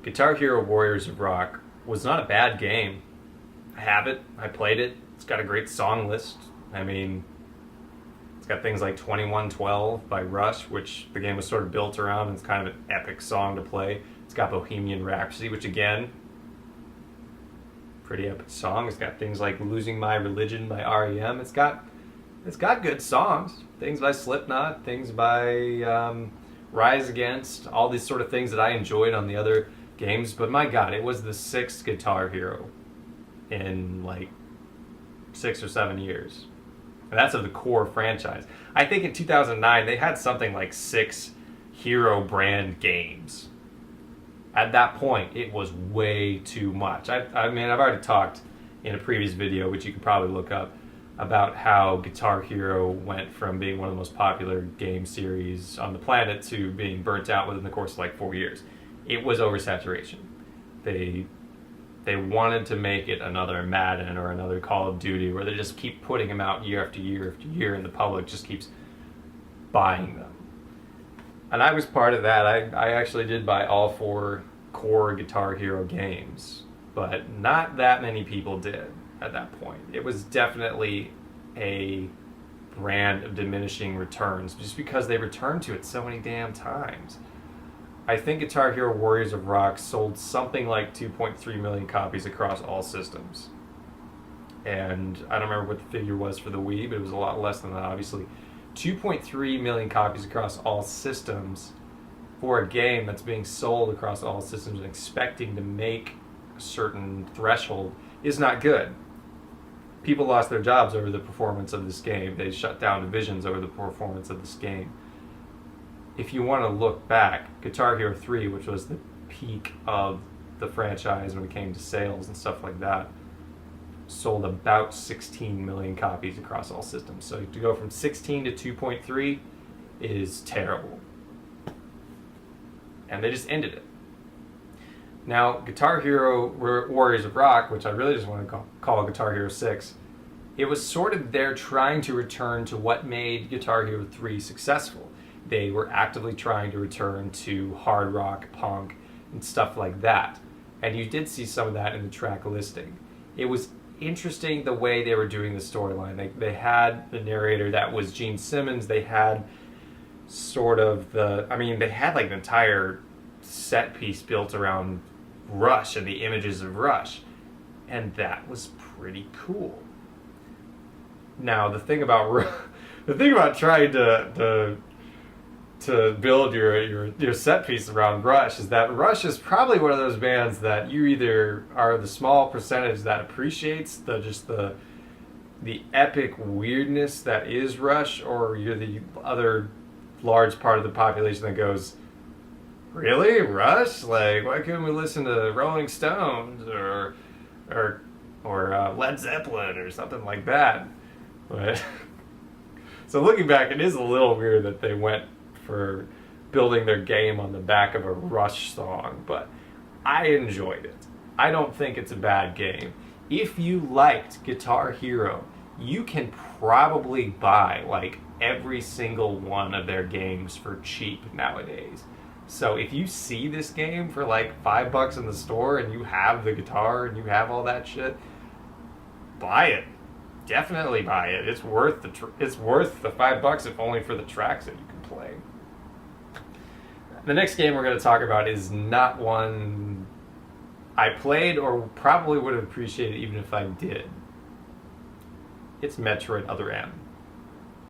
Guitar Hero Warriors of Rock was not a bad game. I have it. I played it. It's got a great song list. I mean, it's got things like 2112 by Rush, which the game was sort of built around, and it's kind of an epic song to play. It's got Bohemian Rhapsody, which again, pretty epic song. It's got things like Losing My Religion by REM. It's got good songs. Things by Slipknot, things by Rise Against, all these sort of things that I enjoyed on the other games. But my God, it was the sixth Guitar Hero in like 6 or 7 years. And that's of the core franchise. I think in 2009 they had something like 6 Hero brand games. At that point, it was way too much. I mean, I've already talked in a previous video, which you can probably look up, about how Guitar Hero went from being one of the most popular game series on the planet to being burnt out within the course of like 4 years. It was oversaturation. They wanted to make it another Madden or another Call of Duty where they just keep putting them out year after year after year, and the public just keeps buying them. And I was part of that. I actually did buy all 4 core Guitar Hero games, but not that many people did at that point. It was definitely a brand of diminishing returns just because they returned to it so many damn times. I think Guitar Hero Warriors of Rock sold something like 2.3 million copies across all systems. And I don't remember what the figure was for the Wii, but it was a lot less than that, obviously. 2.3 million copies across all systems for a game that's being sold across all systems and expecting to make a certain threshold is not good. People lost their jobs over the performance of this game. They shut down divisions over the performance of this game. If you want to look back, Guitar Hero 3, which was the peak of the franchise when it came to sales and stuff like that, sold about 16 million copies across all systems. So to go from 16 to 2.3 is terrible. And they just ended it. Now, Guitar Hero Warriors of Rock, which I really just want to call Guitar Hero 6, it was sort of there trying to return to what made Guitar Hero 3 successful. They were actively trying to return to hard rock, punk, and stuff like that. And you did see some of that in the track listing. It was interesting the way they were doing the storyline. They had the narrator that was Gene Simmons. They had sort of they had like an entire set piece built around Rush and the images of Rush. And that was pretty cool. Now, the thing about trying to build your set piece around Rush is that Rush is probably one of those bands that you either are the small percentage that appreciates the epic weirdness that is Rush, or you're the other large part of the population that goes, really, Rush? Like, why couldn't we listen to Rolling Stones or Led Zeppelin or something like that? But so looking back, it is a little weird that they went for building their game on the back of a Rush song, but I enjoyed it. I don't think it's a bad game. If you liked Guitar Hero, you can probably buy like every single one of their games for cheap nowadays. So if you see this game for like $5 in the store and you have the guitar and you have all that shit, buy it. Definitely buy it. It's worth the $5 if only for the tracks that you can play. The next game we're going to talk about is not one I played or probably would have appreciated even if I did. It's Metroid Other M.